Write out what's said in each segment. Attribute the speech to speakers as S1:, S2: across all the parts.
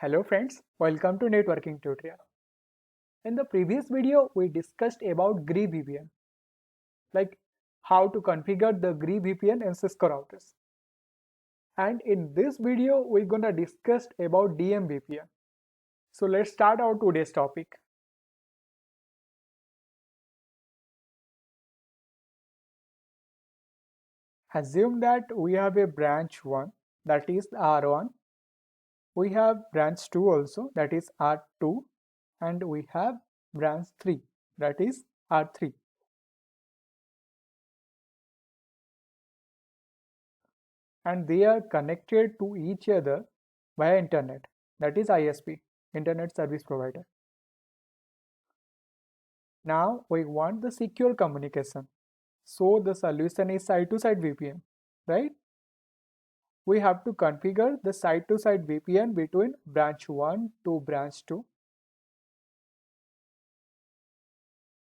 S1: Hello friends, welcome to networking tutorial. In the previous video, we discussed about Gree VPN, like how to configure the Gree VPN in Cisco routers. And in this video, we're gonna discuss about DM VPN. So let's start our today's topic. Assume that we have a branch 1, that is R1. We have branch 2 also, that is R2. And we have branch 3, that is R3. And they are connected to each other via internet, that is ISP, internet service provider. Now we want the secure communication, so the solution is side-to-side VPN, right? We have to configure the side-to-side VPN between branch 1 to branch 2.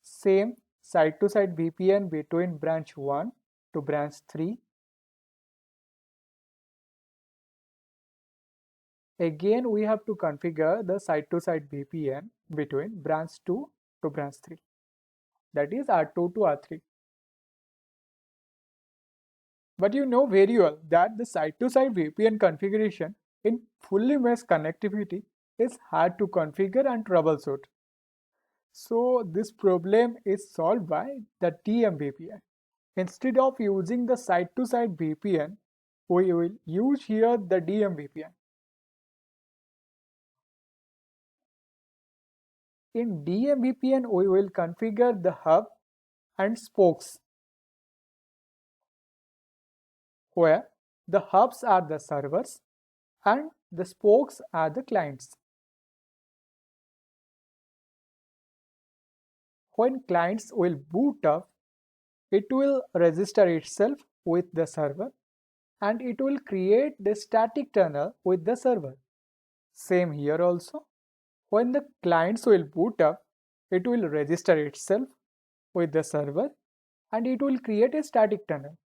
S1: Same side-to-side VPN between branch 1 to branch 3. Again, we have to configure the side-to-side VPN between branch 2 to branch 3. That is R2 to R3. But you know very well that the side-to-side VPN configuration in fully mesh connectivity is hard to configure and troubleshoot. So this problem is solved by the DM VPN. Instead of using the side-to-side VPN, we will use here the DM VPN. In DM VPN, we will configure the hub and spokes, where the hubs are the servers and the spokes are the clients. When clients will boot up, it will register itself with the server and it will create the static tunnel with the server. Same here also. When the clients will boot up, it will register itself with the server and it will create a static tunnel.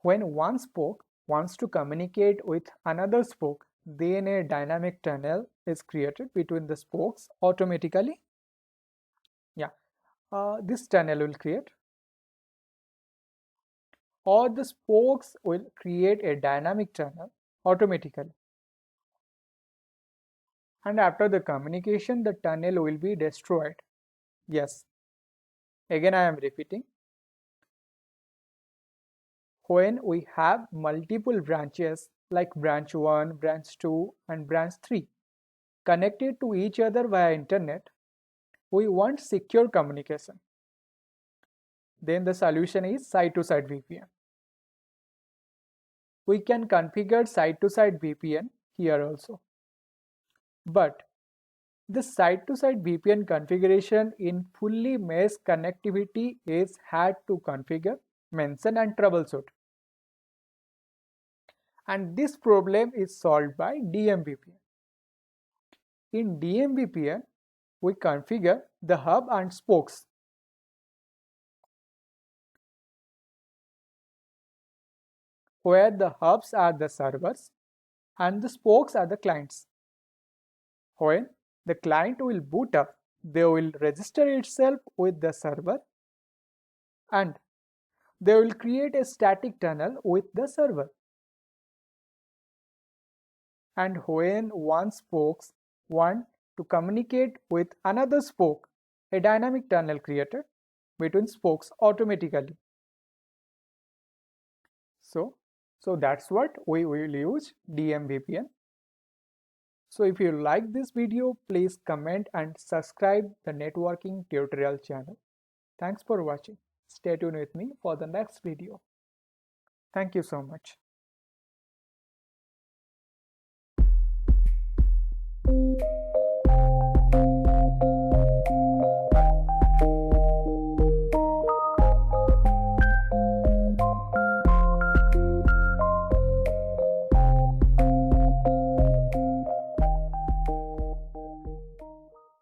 S1: When one spoke wants to communicate with another spoke, then a dynamic tunnel is created between the spokes automatically. This tunnel will create, or the spokes will create a dynamic tunnel automatically. And after the communication, the tunnel will be destroyed. Yes, again I am repeating. When we have multiple branches like branch 1, branch 2 and branch 3 connected to each other via internet, we want secure communication. Then the solution is side-to-side VPN. We can configure side-to-side VPN here also. But the side-to-side VPN configuration in fully mesh connectivity is hard to configure, mention and troubleshoot. And this problem is solved by DM VPN. In DM VPN, we configure the hub and spokes. Where the hubs are the servers and the spokes are the clients. When the client will boot up, they will register itself with the server and they will create a static tunnel with the server. And when one spoke want to communicate with another spoke, a dynamic tunnel created between spokes automatically. So that's what we will use DM VPN. So if you like this video, please comment and subscribe the networking tutorial channel. Thanks for watching. Stay tuned with me for the next video. Thank you so much.